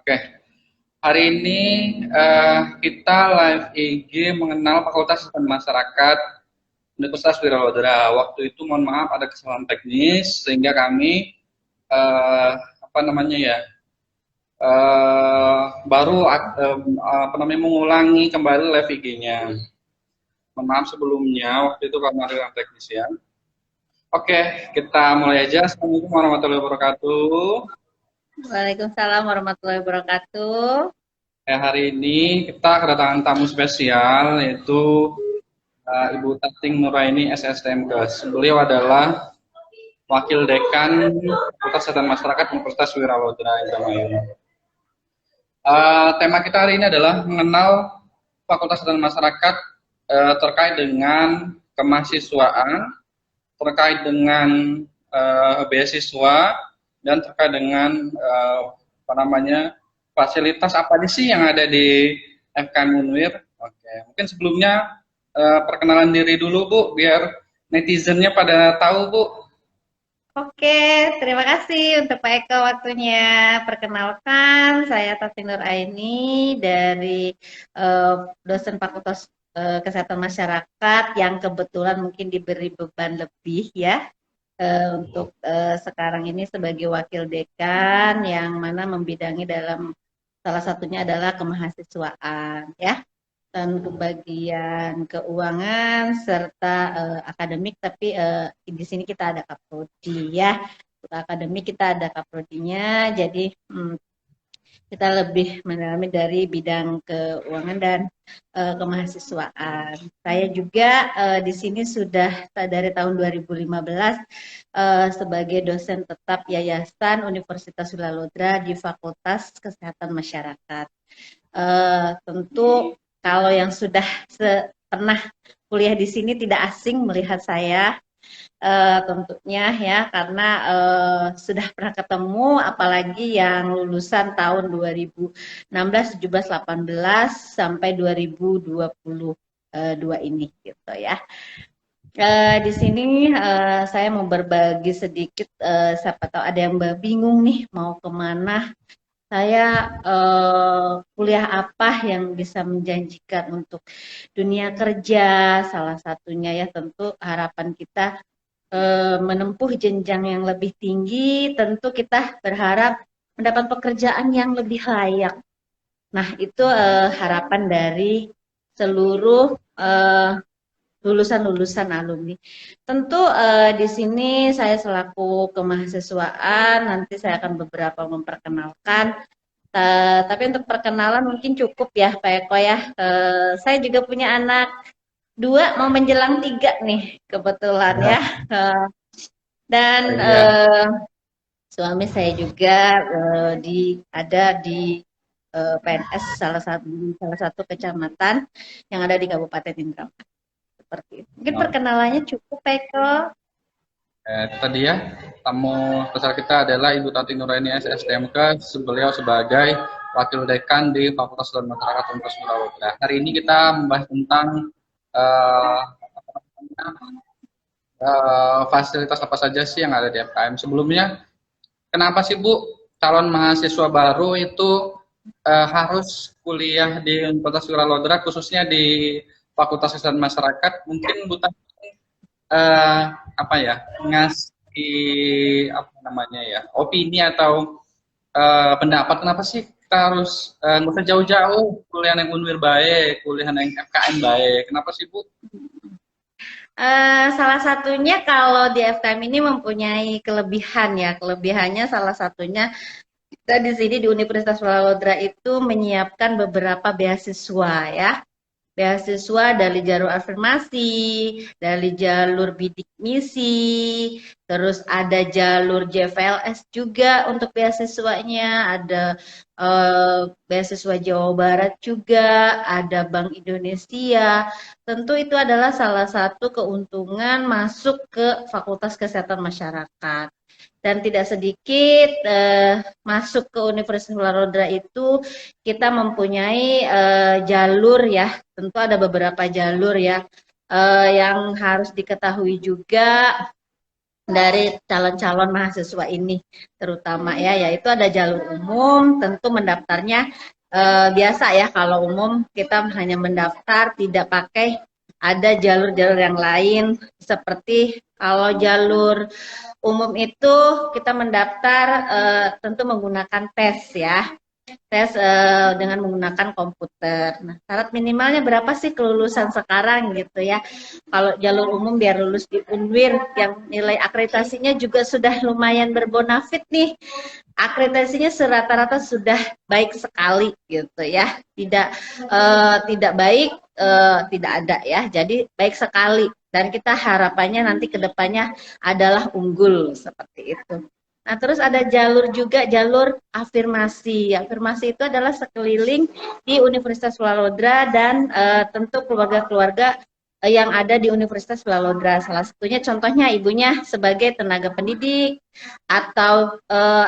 Oke, hari ini kita live IG mengenal Fakultas Sistem Masyarakat Universitas Wiralodra. Waktu itu mohon maaf ada kesalahan teknis sehingga kami apa namanya ya baru mengulangi kembali live IG-nya. Mohon maaf sebelumnya waktu itu karena ada kesalahan teknis ya. Oke, kita mulai aja. Assalamualaikum warahmatullahi wabarakatuh. Waalaikumsalam warahmatullahi wabarakatuh. Hari ini kita kedatangan tamu spesial yaitu Ibu Tating Nuraini SSTMKes. Beliau adalah Wakil Dekan Fakultas Kesehatan Masyarakat Universitas Wiralodra Indramayu. Tema kita hari ini adalah mengenal Fakultas Kesehatan Masyarakat terkait dengan kemahasiswaan, terkait dengan beasiswa, dan terkait dengan fasilitas apa sih yang ada di FKM Unwir. Oke, mungkin sebelumnya perkenalan diri dulu Bu, biar netizennya pada tahu Bu. Oke, terima kasih untuk Pak Eko waktunya. Perkenalkan, saya Tating Nuraini dari dosen Fakultas Kesehatan Masyarakat yang kebetulan mungkin diberi beban lebih ya. Untuk sekarang ini sebagai wakil dekan yang mana membidangi dalam salah satunya adalah kemahasiswaan ya, dan bagian keuangan serta akademik, tapi di sini kita ada kaprodi ya. Untuk akademik kita ada kaprodinya, jadi kita lebih mendalami dari bidang keuangan dan kemahasiswaan. Saya juga di sini sudah dari tahun 2015 sebagai dosen tetap Yayasan Universitas Wiralodra di Fakultas Kesehatan Masyarakat. Tentu kalau yang sudah pernah kuliah di sini tidak asing melihat saya, tentunya ya, karena sudah pernah ketemu, apalagi yang lulusan tahun 2016, 17, 18 sampai 2022 ini gitu ya. Di sini saya mau berbagi sedikit, siapa tahu ada yang bingung nih mau kemana. Saya kuliah apa yang bisa menjanjikan untuk dunia kerja, salah satunya ya tentu harapan kita menempuh jenjang yang lebih tinggi, tentu kita berharap mendapat pekerjaan yang lebih layak. Nah, itu harapan dari seluruh lulusan-lulusan alumni. Tentu di sini saya selaku kemahasiswaan, nanti saya akan beberapa memperkenalkan. Tapi untuk perkenalan mungkin cukup ya Pak Eko ya. Saya juga punya anak 2 mau menjelang 3 nih kebetulan ya. Dan suami saya juga ada di PNS salah satu kecamatan yang ada di Kabupaten Indramayu. Seperti itu. Mungkin perkenalannya cukup, Eko. Tadi ya, tamu besar kita adalah Ibu Tating Nuraini SSTMK, beliau sebagai Wakil Dekan di Fakultas Kesehatan Masyarakat Universitas Wiralodra. Hari ini kita membahas tentang fasilitas apa saja sih yang ada di FKM. Sebelumnya, kenapa sih Bu calon mahasiswa baru itu harus kuliah di Universitas Wiralodra, khususnya di Fakultas Kesehatan Masyarakat? Mungkin Bu Tating ngasih opini atau pendapat kenapa sih kita harus nggak usah jauh-jauh kuliah yang Unwir baik, kuliah yang FKM baik, kenapa sih Bu? Salah satunya kalau di FKM ini mempunyai kelebihan ya, kelebihannya salah satunya kita di sini di Universitas Wiralodra itu menyiapkan beberapa beasiswa ya. Beasiswa dari jalur afirmasi, dari jalur bidik misi, terus ada jalur JVLS juga untuk beasiswanya, ada beasiswa Jawa Barat juga, ada Bank Indonesia. Tentu itu adalah salah satu keuntungan masuk ke Fakultas Kesehatan Masyarakat. Dan tidak sedikit masuk ke Universitas Wiralodra itu kita mempunyai jalur ya, tentu ada beberapa jalur ya yang harus diketahui juga. dari calon-calon mahasiswa ini terutama ya, yaitu ada jalur umum. Tentu mendaftarnya biasa ya, kalau umum kita hanya mendaftar, tidak pakai ada jalur-jalur yang lain. Seperti kalau jalur umum itu kita mendaftar tentu menggunakan tes ya, tes dengan menggunakan komputer. Nah, syarat minimalnya berapa sih kelulusan sekarang gitu ya? Kalau jalur umum biar lulus di Unwir yang nilai akreditasinya juga sudah lumayan berbonafit nih. Akreditasinya rata-rata sudah baik sekali gitu ya. Tidak baik tidak ada ya. Jadi baik sekali, dan kita harapannya nanti kedepannya adalah unggul seperti itu. Nah, terus ada jalur juga, jalur afirmasi. Afirmasi itu adalah sekeliling di Universitas Pulalodra dan tentu keluarga-keluarga yang ada di Universitas Pulalodra. Salah satunya contohnya ibunya sebagai tenaga pendidik atau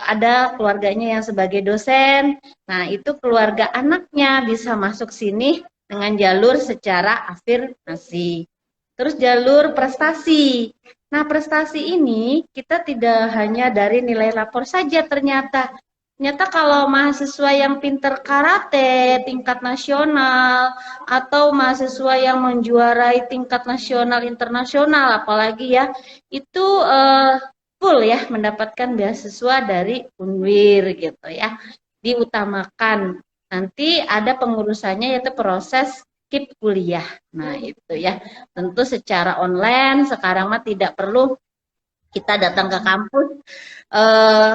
ada keluarganya yang sebagai dosen. Nah, itu keluarga anaknya bisa masuk sini dengan jalur secara afirmasi. Terus jalur prestasi. Nah, prestasi ini kita tidak hanya dari nilai lapor saja ternyata. Ternyata kalau mahasiswa yang pinter karate tingkat nasional atau mahasiswa yang menjuarai tingkat nasional internasional apalagi ya, itu full ya mendapatkan beasiswa dari Unwir gitu ya. Diutamakan. Nanti ada pengurusannya yaitu proses skip kuliah. Nah, itu ya. Tentu secara online sekarang mah tidak perlu kita datang ke kampus,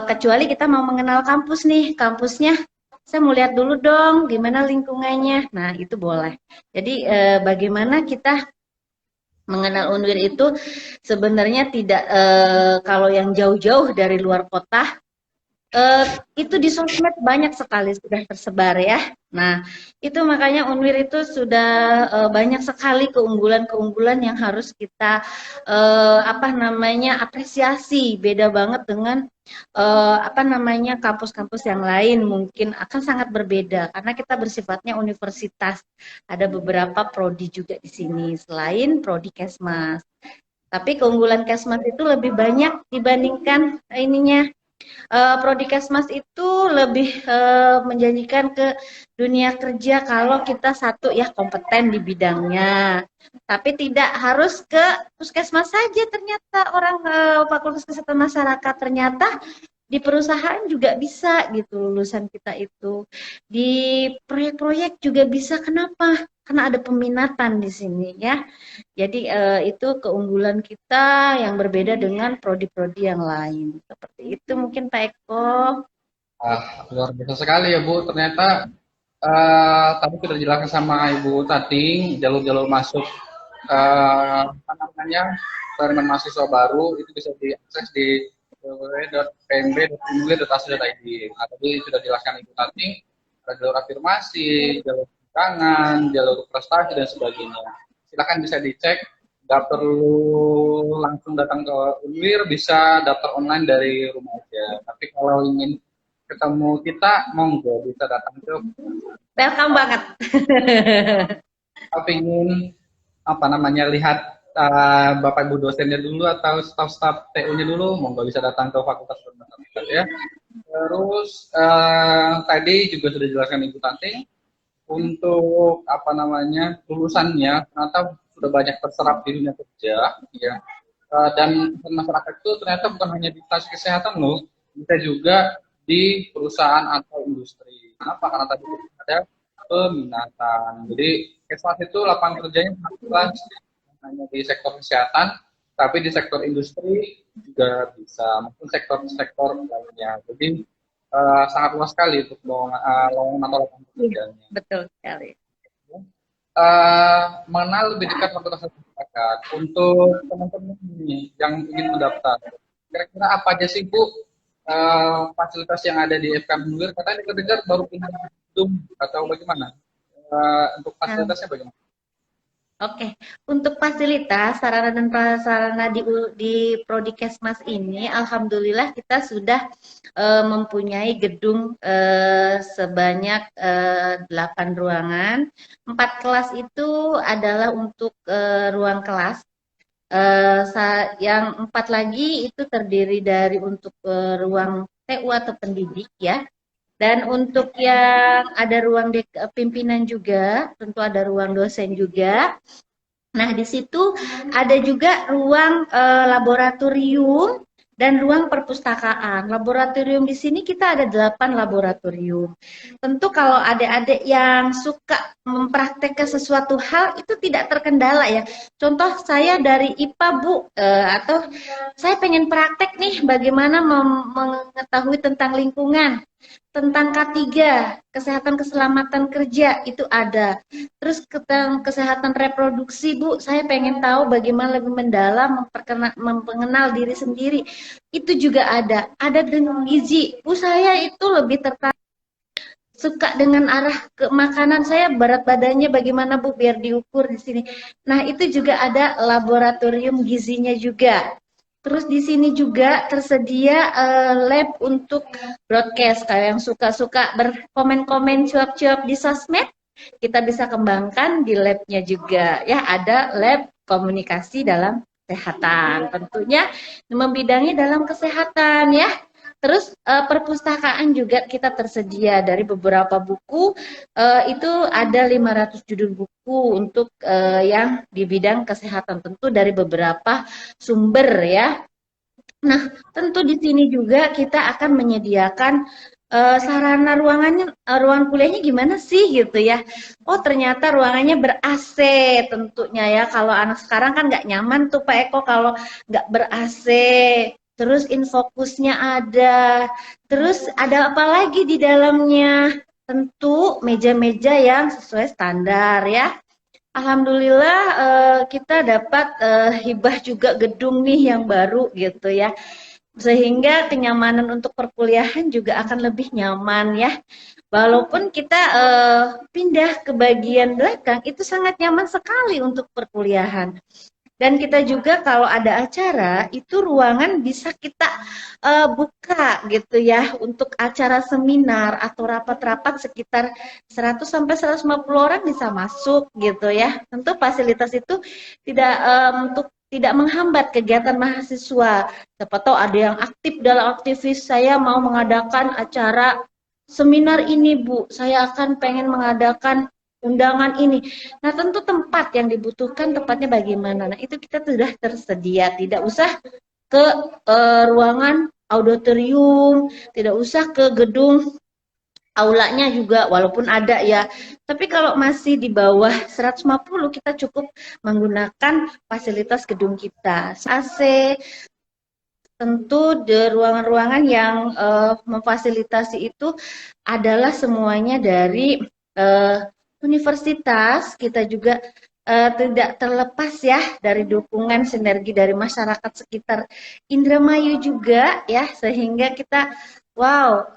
kecuali kita mau mengenal kampus nih, kampusnya saya mau lihat dulu dong gimana lingkungannya. Nah, itu boleh. Jadi bagaimana kita mengenal Unwir itu sebenarnya tidak kalau yang jauh-jauh dari luar kota itu di sosmed banyak sekali sudah tersebar ya. Nah, itu makanya Unwir itu sudah banyak sekali keunggulan-keunggulan yang harus kita apa namanya apresiasi. Beda banget dengan apa namanya kampus-kampus yang lain, mungkin akan sangat berbeda karena kita bersifatnya universitas. Ada beberapa prodi juga di sini selain prodi Kesmas. Tapi keunggulan Kesmas itu lebih banyak dibandingkan ininya. Prodi Kesmas itu lebih menjanjikan ke dunia kerja kalau kita satu ya kompeten di bidangnya. Tapi tidak harus ke puskesmas saja ternyata orang Fakultas Kesehatan Masyarakat, ternyata di perusahaan juga bisa gitu lulusan kita itu. Di proyek-proyek juga bisa. Kenapa? Karena ada peminatan di sini ya. Jadi itu keunggulan kita yang berbeda dengan prodi-prodi yang lain. Seperti itu mungkin Pak Eko. Luar biasa sekali ya Bu. Ternyata tadi sudah dijelaskan sama Ibu Tating, jalur-jalur masuk apa namanya penerimaan mahasiswa baru itu bisa diakses di www.pmb.unwir.ac.id. Nah, tadi sudah dijelaskan Ibu Tating, ada jalur afirmasi, jalur undangan, jalur prestasi dan sebagainya. Silakan bisa dicek. Nggak perlu langsung datang ke Unwir, bisa daftar online dari rumah aja. Tapi kalau ingin ketemu kita, monggo bisa datang ke. Welcome banget. Tapi ingin apa namanya lihat Bapak Ibu dosennya dulu atau staf-staf TU-nya dulu, monggo bisa datang ke Fakultas Permasyarakatan ya. Terus tadi juga sudah dijelaskan Ibu Tanting untuk apa namanya lulusannya ternyata sudah banyak terserap di dunia kerja ya. Dan masyarakat itu ternyata bukan hanya di instansi kesehatan loh, bisa juga di perusahaan atau industri. Kenapa? Karena tadi ada peminatan. Jadi Kesmas itu lapangan kerjanya sangat luas, hanya di sektor kesehatan, tapi di sektor industri juga bisa, maupun sektor-sektor lainnya. Jadi sangat luas sekali untuk lowongan atau lapangan pekerjaannya. Betul sekali. Mengenal lebih dekat Fakultas Masyarakat untuk teman-teman ini yang ingin mendaftar. Kira-kira apa aja sih Bu fasilitas yang ada di FKM Unwir? Katanya dengar baru pindah gedung atau bagaimana? Untuk fasilitasnya bagaimana? Oke, untuk fasilitas, sarana dan prasarana di Prodi Kesmas ini, alhamdulillah kita sudah mempunyai gedung sebanyak 8 ruangan. 4 kelas itu adalah untuk ruang kelas. Yang 4 lagi itu terdiri dari untuk ruang TU atau pendidik ya. Dan untuk yang ada ruang pimpinan juga, tentu ada ruang dosen juga. Nah, di situ ada juga ruang laboratorium dan ruang perpustakaan. Laboratorium di sini kita ada 8 laboratorium. Tentu kalau adik-adik yang suka mempraktekkan sesuatu hal itu tidak terkendala ya. Contoh saya dari IPA Bu, atau saya pengen praktek nih bagaimana mengetahui tentang lingkungan, tentang K3, kesehatan keselamatan kerja itu ada. Terus tentang kesehatan reproduksi, Bu, saya pengen tahu bagaimana lebih mendalam mengenal diri sendiri. Itu juga ada. Ada dengan gizi. Bu, saya itu lebih tertarik suka dengan arah ke makanan, saya berat badannya bagaimana Bu biar diukur di sini. Nah, itu juga ada laboratorium gizinya juga. Terus di sini juga tersedia lab untuk broadcast. Kayak yang suka-suka berkomen-komen cuap-cuap di sosmed, kita bisa kembangkan di labnya juga. Ya, ada lab komunikasi dalam kesehatan. Tentunya membidangi dalam kesehatan ya. Terus perpustakaan juga kita tersedia dari beberapa buku, itu ada 500 judul buku untuk yang di bidang kesehatan, tentu dari beberapa sumber ya. Nah, tentu di sini juga kita akan menyediakan sarana ruangannya, ruangan kuliahnya gimana sih gitu ya. Oh, ternyata ruangannya ber-AC tentunya ya. Kalau anak sekarang kan nggak nyaman tuh Pak Eko kalau nggak ber-AC. Terus infokusnya ada. Terus ada apa lagi di dalamnya? Tentu meja-meja yang sesuai standar ya. Alhamdulillah kita dapat hibah juga gedung nih yang baru gitu ya. Sehingga kenyamanan untuk perkuliahan juga akan lebih nyaman ya. Walaupun kita pindah ke bagian belakang, itu sangat nyaman sekali untuk perkuliahan. Dan kita juga kalau ada acara, itu ruangan bisa kita buka gitu ya, untuk acara seminar atau rapat-rapat sekitar 100 sampai 150 orang bisa masuk gitu ya. Tentu fasilitas itu tidak untuk tidak menghambat kegiatan mahasiswa. Siapa tahu ada yang aktif dalam aktivis, saya mau mengadakan acara seminar ini Bu, saya akan pengen mengadakan undangan ini. Nah, tentu tempat yang dibutuhkan tempatnya bagaimana. Nah, itu kita sudah tersedia, tidak usah ke ruangan auditorium, tidak usah ke gedung aulanya juga, walaupun ada ya. Tapi kalau masih di bawah 150, kita cukup menggunakan fasilitas gedung kita. AC, tentu di ruangan-ruangan yang memfasilitasi itu adalah semuanya dari universitas. Kita juga tidak terlepas ya dari dukungan sinergi dari masyarakat sekitar Indramayu juga ya, sehingga kita wow,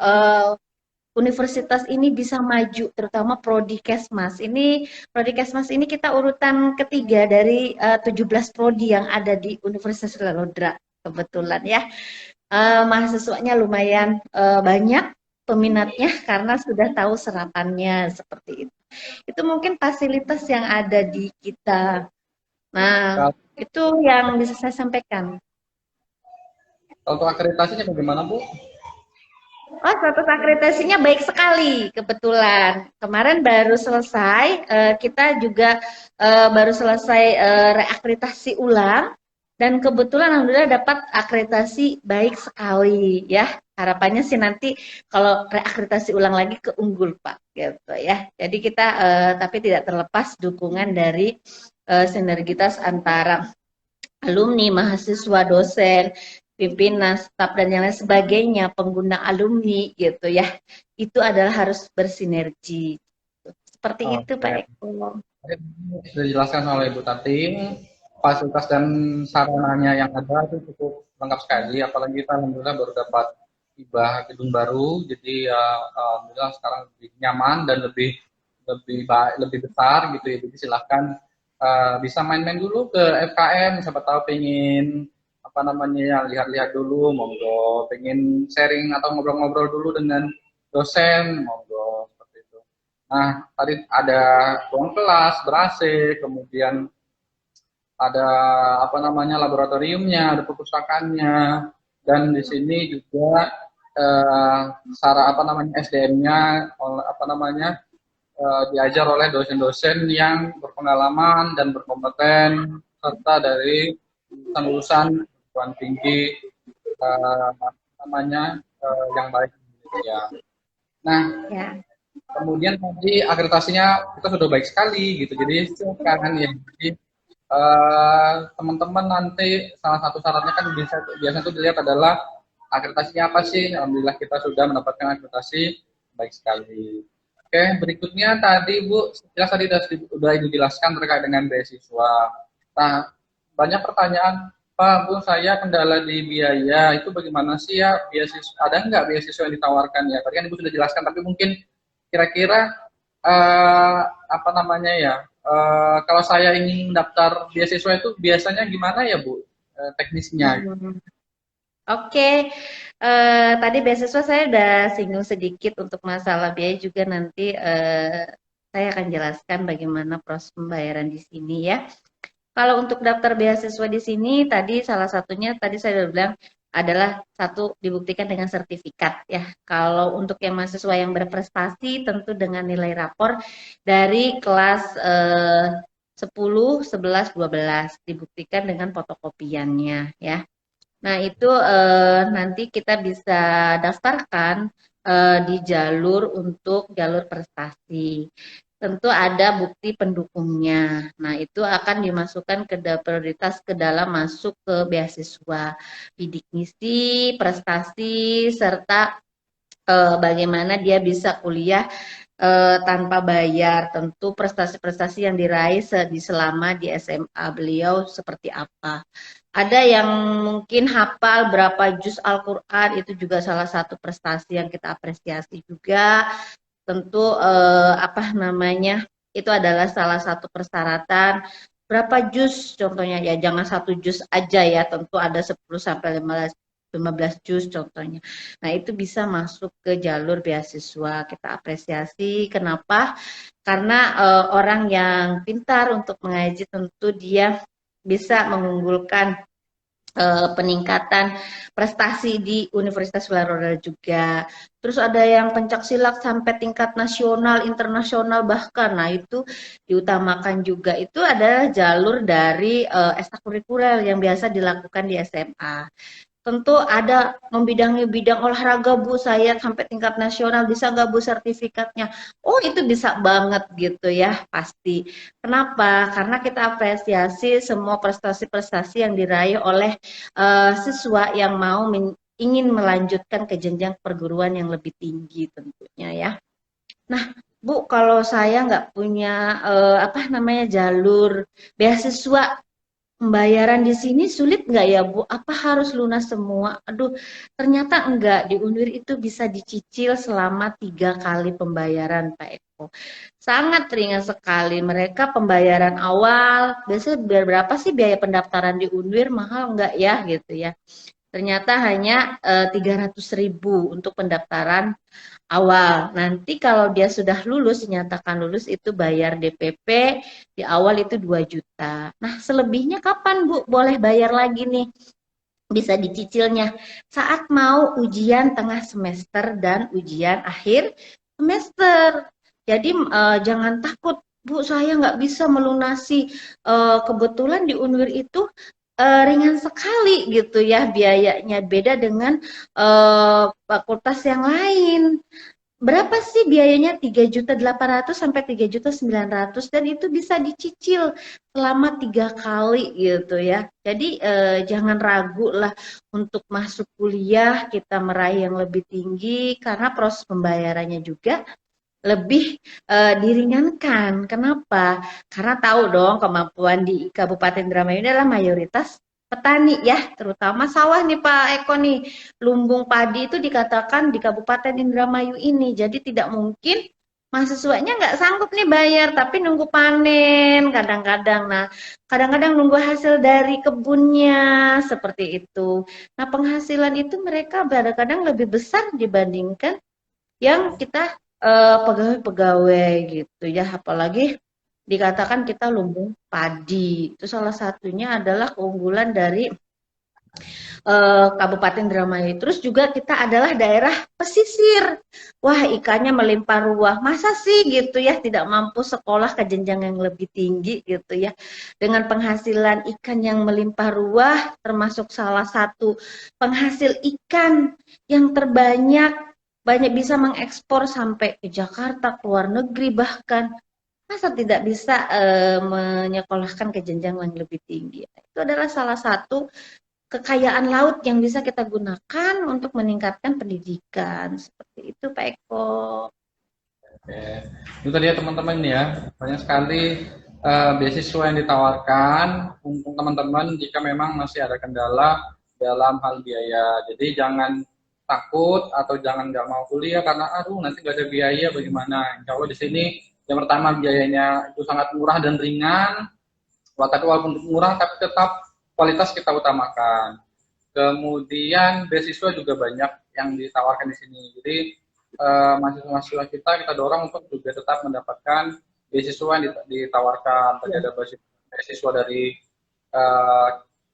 universitas ini bisa maju, terutama Prodi Kesmas. Ini Prodi Kesmas ini kita urutan ketiga dari 17 prodi yang ada di Universitas Lodra kebetulan ya. Mahasiswanya lumayan banyak peminatnya karena sudah tahu serapannya seperti itu. Itu mungkin fasilitas yang ada di kita. Nah, Kalau itu yang bisa saya sampaikan. untuk akreditasinya bagaimana Bu? Oh, status akreditasinya baik sekali, kebetulan. Kemarin baru selesai, kita juga baru selesai reakreditasi ulang, dan kebetulan alhamdulillah dapat akreditasi baik sekali ya. Harapannya sih nanti kalau reakreditasi ulang lagi keunggul Pak, gitu ya. Jadi kita tapi tidak terlepas dukungan dari sinergitas antara alumni, mahasiswa, dosen, pimpinan, staf dan yang lain sebagainya, pengguna alumni gitu ya. Itu adalah harus bersinergi. Seperti itu Pak Oke. Eko. Sudah dijelaskan oleh Ibu Tating, fasilitas dan sarananya yang ada itu cukup lengkap sekali. Apalagi kita alhamdulillah baru dapat hibah gedung baru, jadi ya alhamdulillah sekarang lebih nyaman dan lebih lebih baik, lebih besar gitu ya. Jadi silahkan bisa main-main dulu ke FKM, siapa tahu pengen apa namanya ya lihat-lihat dulu, monggo. Pengen sharing atau ngobrol-ngobrol dulu dengan dosen, monggo seperti itu. Nah, tadi ada ruang kelas ber-AC, kemudian ada apa namanya laboratoriumnya, ada perpustakaannya, dan di sini juga apa namanya SDM-nya, apa namanya diajar oleh dosen-dosen yang berpengalaman dan berkompeten serta dari lulusan perguruan tinggi namanya yang baik ya. Nah, Ya. kemudian tadi akreditasinya kita sudah baik sekali gitu. Jadi sekarang ya, jadi teman-teman nanti salah satu syaratnya kan biasa tuh dilihat adalah akreditasinya apa sih. Alhamdulillah kita sudah mendapatkan akreditasi baik sekali. Oke, berikutnya tadi Bu, jelas tadi sudah Ibu jelaskan terkait dengan beasiswa. Nah, banyak pertanyaan, Pak, Bu, saya kendala di biaya, itu bagaimana sih ya beasiswa? Ada nggak beasiswa yang ditawarkan ya? Tadi kan Ibu sudah jelaskan, tapi mungkin kira-kira apa namanya ya? Kalau saya ingin daftar beasiswa itu biasanya gimana ya, Bu? Teknisnya? Hmm. Oke, tadi beasiswa saya udah singgung sedikit untuk masalah biaya juga nanti saya akan jelaskan bagaimana proses pembayaran di sini ya. Kalau untuk daftar beasiswa di sini tadi salah satunya tadi saya udah bilang adalah satu dibuktikan dengan sertifikat ya. Kalau untuk yang mahasiswa yang berprestasi tentu dengan nilai rapor dari kelas 10, 11, 12 dibuktikan dengan fotokopiannya ya. Nah, itu nanti kita bisa daftarkan di jalur untuk jalur prestasi. Tentu ada bukti pendukungnya. Nah, itu akan dimasukkan ke prioritas ke dalam masuk ke beasiswa, bidik misi, prestasi, serta bagaimana dia bisa kuliah tanpa bayar. Tentu prestasi-prestasi yang diraih selama di SMA beliau seperti apa. Ada yang mungkin hafal berapa juz Al-Quran, itu juga salah satu prestasi yang kita apresiasi juga. Tentu apa namanya, itu adalah salah satu persyaratan. Berapa juz contohnya ya, jangan satu juz aja ya, tentu ada 10 sampai 15 juz contohnya. Nah, itu bisa masuk ke jalur beasiswa. Kita apresiasi. Kenapa? Karena orang yang pintar untuk mengaji tentu dia bisa mengunggulkan peningkatan prestasi di Universitas Wilayah juga. Terus ada yang pencak silat sampai tingkat nasional, internasional bahkan. Nah, itu diutamakan juga. Itu adalah jalur dari ekstrakurikuler yang biasa dilakukan di SMA. Tentu ada membidangi bidang olahraga Bu, saya sampai tingkat nasional, bisa nggak Bu sertifikatnya? Oh, itu bisa banget gitu ya, pasti. Kenapa? Karena kita apresiasi semua prestasi-prestasi yang diraih oleh siswa yang mau ingin melanjutkan ke jenjang perguruan yang lebih tinggi tentunya ya. Nah, Bu, kalau saya nggak punya apa namanya jalur beasiswa, pembayaran di sini sulit nggak ya Bu? Apa harus lunas semua? Aduh, ternyata enggak. Di Unwir itu bisa dicicil selama 3 kali pembayaran Pak Eko. Sangat ringan sekali. Mereka pembayaran awal, biasanya berapa sih biaya pendaftaran di Unwir? Mahal enggak ya gitu ya. Ternyata hanya 300.000 untuk pendaftaran awal. Nanti kalau dia sudah lulus, dinyatakan lulus, itu bayar DPP di awal itu 2 juta. Nah, selebihnya kapan Bu boleh bayar lagi nih? Bisa dicicilnya saat mau ujian tengah semester dan ujian akhir semester. Jadi jangan takut Bu, saya nggak bisa melunasi. Kebetulan di Unwir itu ringan sekali gitu ya biayanya, beda dengan fakultas yang lain. Berapa sih biayanya? 3.800.000 sampai 3.900.000 dan itu bisa dicicil selama 3 kali gitu ya. Jadi jangan ragu lah untuk masuk kuliah, kita meraih yang lebih tinggi karena proses pembayarannya juga lebih diringankan. Kenapa? Karena tahu dong kemampuan di Kabupaten Indramayu adalah mayoritas petani ya, terutama sawah nih Pak Eko nih. Lumbung padi itu dikatakan di Kabupaten Indramayu ini. Jadi tidak mungkin mahasiswanya nggak sanggup nih bayar, tapi nunggu panen kadang-kadang. Nah, kadang-kadang nunggu hasil dari kebunnya seperti itu. Nah, penghasilan itu mereka kadang-kadang lebih besar dibandingkan yang kita pegawai-pegawai gitu ya, apalagi dikatakan kita lumbung padi. Itu salah satunya adalah keunggulan dari Kabupaten Indramayu. Terus juga kita adalah daerah pesisir. Wah, ikannya melimpah ruah. Masa sih gitu ya tidak mampu sekolah ke jenjang yang lebih tinggi gitu ya. Dengan penghasilan ikan yang melimpah ruah termasuk salah satu penghasil ikan yang terbanyak, banyak bisa mengekspor sampai ke Jakarta, ke luar negeri bahkan. Masa tidak bisa menyekolahkan ke jenjang yang lebih tinggi? Itu adalah salah satu kekayaan laut yang bisa kita gunakan untuk meningkatkan pendidikan. Seperti itu, Pak Eko. Oke. Itu tadi ya teman-teman ya, banyak sekali beasiswa yang ditawarkan untuk teman-teman jika memang masih ada kendala dalam hal biaya. Jadi jangan takut atau jangan nggak mau kuliah karena aduh nanti nggak ada biaya bagaimana. Insya Allah di sini yang pertama biayanya itu sangat murah dan ringan. Tapi walaupun murah tapi tetap kualitas kita utamakan. Kemudian beasiswa juga banyak yang ditawarkan di sini. Jadi mahasiswa-mahasiswa kita dorong untuk juga tetap mendapatkan beasiswa yang ditawarkan. Tadi ada beasiswa dari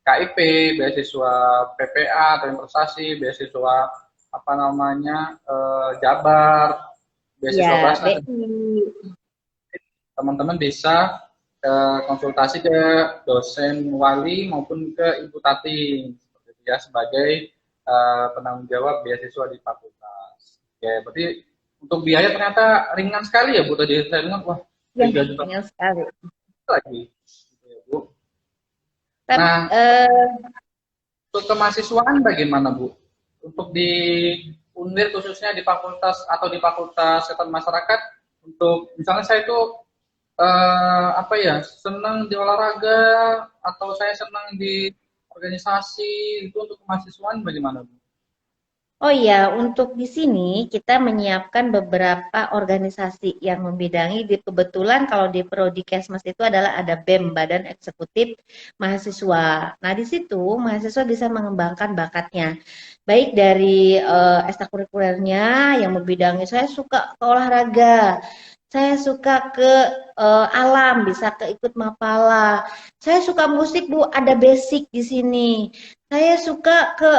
KIP, beasiswa PPA atau investasi, beasiswa apa namanya Jabar, beasiswa Ya, Basnas. BI. Teman-teman bisa konsultasi ke dosen wali maupun ke Ibu Tati seperti itu ya sebagai penanggung jawab beasiswa di fakultas. Oke, berarti untuk biaya ternyata ringan sekali ya Bu tadi saya dengar wah Ya, 3 juta ringan sekali. lagi. Gitu ya, Bu. Tapi, Nah, untuk kemahasiswaan bagaimana Bu? Untuk di UNIR khususnya di fakultas atau di fakultas kesehatan masyarakat untuk misalnya saya itu apa ya senang di olahraga atau saya senang di organisasi itu untuk kemahasiswaan bagaimana Bu? oh iya, untuk di sini kita menyiapkan beberapa organisasi yang membidangi. Kebetulan kalau di Prodi Kesmas itu adalah ada BEM, Badan Eksekutif Mahasiswa. Nah, di situ mahasiswa bisa mengembangkan bakatnya. Baik dari ekstrakurikulernya yang membidangi, saya suka ke olahraga, saya suka ke alam, bisa ke ikut mapala. Saya suka musik, Bu, ada basic di sini. Saya suka ke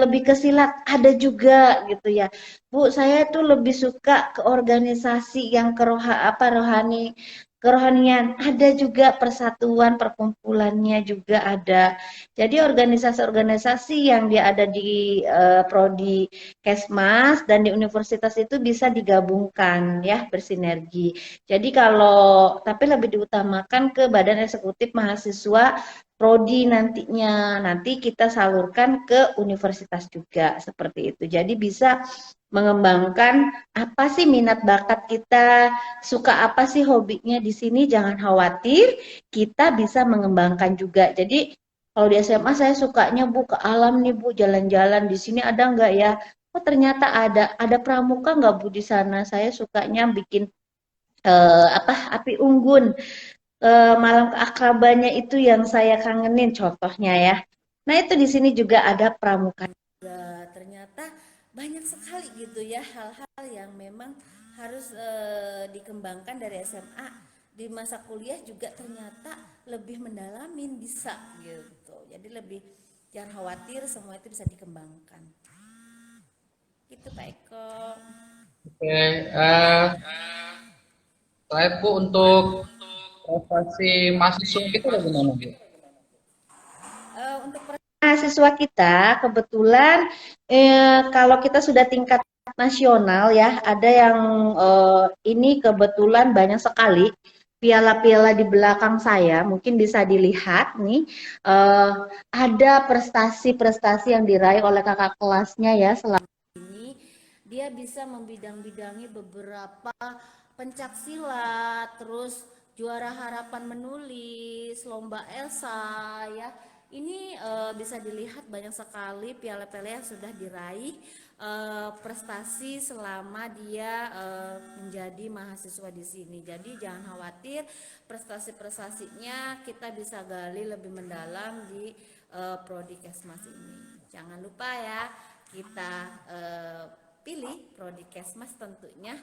lebih ke silat, ada juga gitu ya. Bu, saya tuh lebih suka ke organisasi yang rohani, kerohanian, ada juga persatuan, perkumpulannya juga ada. Jadi organisasi-organisasi yang dia ada di prodi Kesmas dan di universitas itu bisa digabungkan ya, bersinergi. Jadi kalau tapi lebih diutamakan ke Badan Eksekutif Mahasiswa prodi nantinya. Nanti kita salurkan ke universitas juga seperti itu. Jadi bisa mengembangkan apa sih minat bakat kita, suka apa sih hobinya di sini, jangan khawatir, kita bisa mengembangkan juga. Jadi kalau di SMA saya sukanya Bu ke alam nih Bu, jalan-jalan di sini ada nggak ya? Oh ternyata ada pramuka nggak Bu di sana? Saya sukanya bikin api unggun, malam keakrabannya itu yang saya kangenin contohnya ya. Nah itu di sini juga ada pramuka. Ternyata banyak sekali gitu ya hal-hal yang memang harus dikembangkan dari SMA di masa kuliah juga ternyata lebih mendalamin bisa gitu. Jadi lebih jangan khawatir semua itu bisa dikembangkan. Gitu Pak Eko. Oke, saya Bu untuk prestasi mahasiswa kita bagaimana Bu? Untuk mahasiswa kita kebetulan kalau kita sudah tingkat nasional ya ada yang ini kebetulan banyak sekali piala-piala di belakang saya mungkin bisa dilihat nih eh, ada prestasi-prestasi yang diraih oleh kakak kelasnya ya selama ini dia bisa membidang-bidangi beberapa pencak silat, terus juara harapan menulis, lomba Elsa ya. Ini bisa dilihat banyak sekali piala-piala yang sudah diraih prestasi selama dia menjadi mahasiswa di sini. Jadi jangan khawatir prestasi-prestasinya kita bisa gali lebih mendalam di prodi Kesmas ini. Jangan lupa ya kita pilih prodi Kesmas tentunya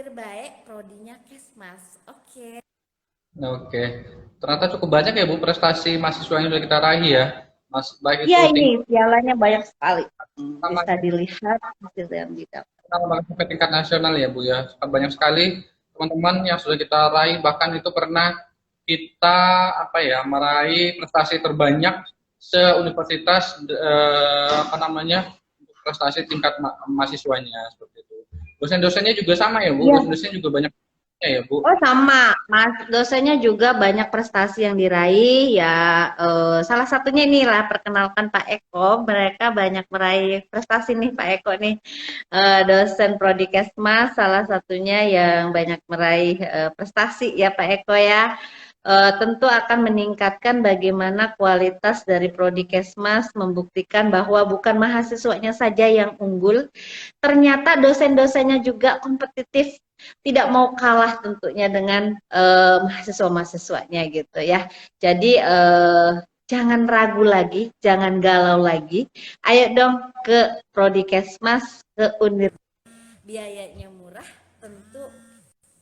Unwirbaik, prodinya Kesmas. Oke. Oke, ternyata cukup banyak ya Bu prestasi mahasiswa yang sudah kita raih ya, Mas. Baik Iya itu ini tingkat pialanya banyak sekali. Bisa namanya dilihat hasil yang didapat. sampai tingkat nasional ya Bu ya. Sangat banyak sekali teman-teman yang sudah kita raih, bahkan itu pernah kita apa ya meraih prestasi terbanyak se-universitas apa namanya untuk prestasi tingkat mahasiswanya seperti itu. Dosen-dosennya juga sama ya Bu, Iya. dosen-dosennya juga banyak ya Bu. Oh sama, Mas dosennya juga banyak prestasi yang diraih ya. Salah satunya inilah perkenalkan Pak Eko, mereka banyak meraih prestasi nih Pak Eko nih, dosen Prodi Kesmas salah satunya yang banyak meraih prestasi ya Pak Eko ya. Tentu akan meningkatkan bagaimana kualitas dari Prodi Kesmas, membuktikan bahwa bukan mahasiswanya saja yang unggul, ternyata dosen-dosennya juga kompetitif, tidak mau kalah tentunya dengan mahasiswa-mahasiswanya gitu ya. Jadi jangan ragu lagi, jangan galau lagi. Ayo dong ke Prodi Kesmas, ke Unir. Biayanya murah, tentu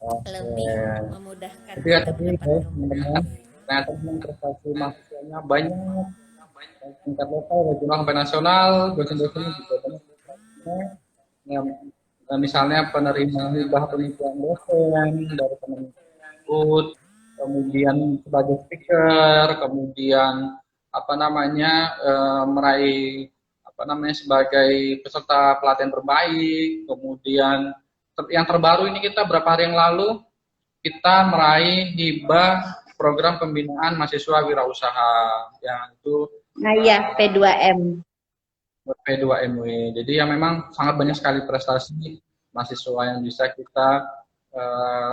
lebih Oke. memudahkan Jadi ya kita tadi guys, mendapatkan teman-teman, ternyata memang prestasi mahasiswanya banyak, baik tingkat lokal, regional, sampai nasional, dosen-dosennya juga banyak prestasinya. Ya, misalnya penerima hibah penelitian dosen dari Kemendikbud, kemudian sebagai speaker, kemudian apa namanya meraih apa namanya sebagai peserta pelatihan terbaik, kemudian yang terbaru ini kita berapa hari yang lalu kita meraih hibah program pembinaan mahasiswa wirausaha yang itu Nah ya, P2M. P2MW. Jadi ya memang sangat banyak sekali prestasi mahasiswa yang bisa kita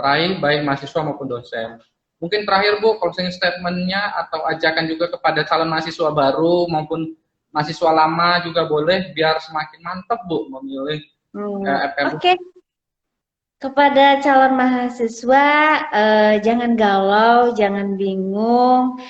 raih baik mahasiswa maupun dosen. Mungkin terakhir Bu, closing statement-nya atau ajakan juga kepada calon mahasiswa baru maupun mahasiswa lama juga boleh biar semakin mantap Bu memilih FKM. Oke. Kepada calon mahasiswa, jangan galau, jangan bingung.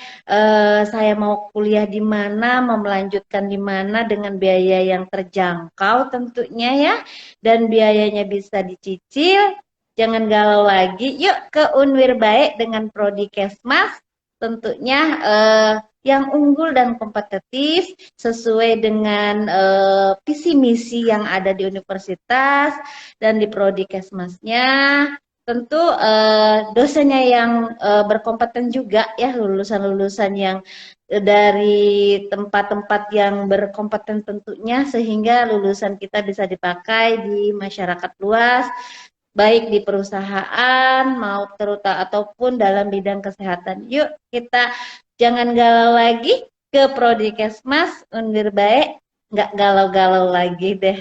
Saya mau kuliah di mana, mau melanjutkan di mana dengan biaya yang terjangkau tentunya ya, dan biayanya bisa dicicil. Jangan galau lagi. Yuk ke Unwirbaik dengan Prodi Kesmas. Tentunya yang unggul dan kompetitif sesuai dengan visi misi yang ada di universitas dan di Prodi Kesmasnya. Tentu dosennya yang berkompeten juga ya, lulusan-lulusan yang dari tempat-tempat yang berkompeten tentunya, sehingga lulusan kita bisa dipakai di masyarakat luas, baik di perusahaan mau terutama ataupun dalam bidang kesehatan. Yuk kita jangan galau lagi, ke Prodi Kesmas Unwirbaik, nggak galau-galau lagi deh.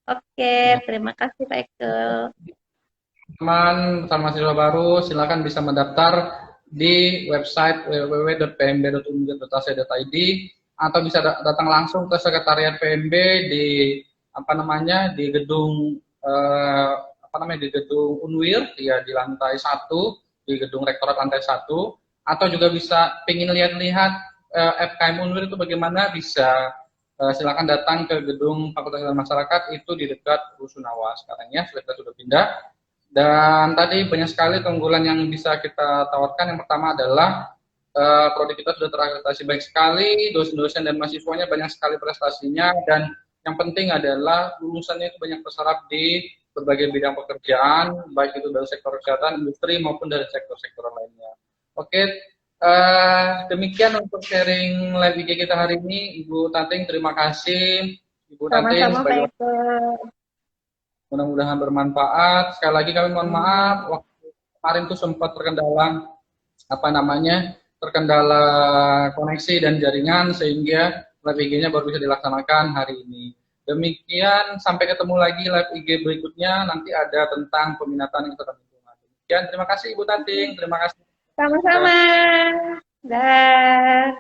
Oke, terima kasih Pak Eko. Teman mahasiswa baru silakan bisa mendaftar di website www.pmb.unj.ac.id atau bisa datang langsung ke sekretariat PMB di apa namanya di gedung apa namanya di gedung Unwir ya di lantai 1 di gedung rektorat lantai 1 atau juga bisa pengen lihat-lihat FKM Unwir itu bagaimana bisa silakan datang ke gedung Fakultas Ilmu Masyarakat itu di dekat Rusunawa sekarang ya sudah pindah. Dan tadi banyak sekali keunggulan yang bisa kita tawarkan. Yang pertama adalah prodi kita sudah terakreditasi baik sekali, dosen-dosen dan mahasiswanya banyak sekali prestasinya, dan yang penting adalah lulusannya itu banyak terserap di berbagai bidang pekerjaan, baik itu dari sektor kesehatan, industri maupun dari sektor-sektor lainnya. Oke, demikian untuk sharing live IG kita hari ini, Ibu Tating. Terima kasih, Ibu Tating. Sama-sama Pak Eko. Mudah-mudahan bermanfaat. Sekali lagi kami mohon maaf waktu kemarin tuh sempat terkendala apa namanya terkendala koneksi dan jaringan sehingga live IG-nya baru bisa dilaksanakan hari ini. Demikian sampai ketemu lagi live IG berikutnya nanti ada tentang peminatan yang lingkungan. Demikian terima kasih Ibu Tating, terima kasih. Sama-sama. Dah.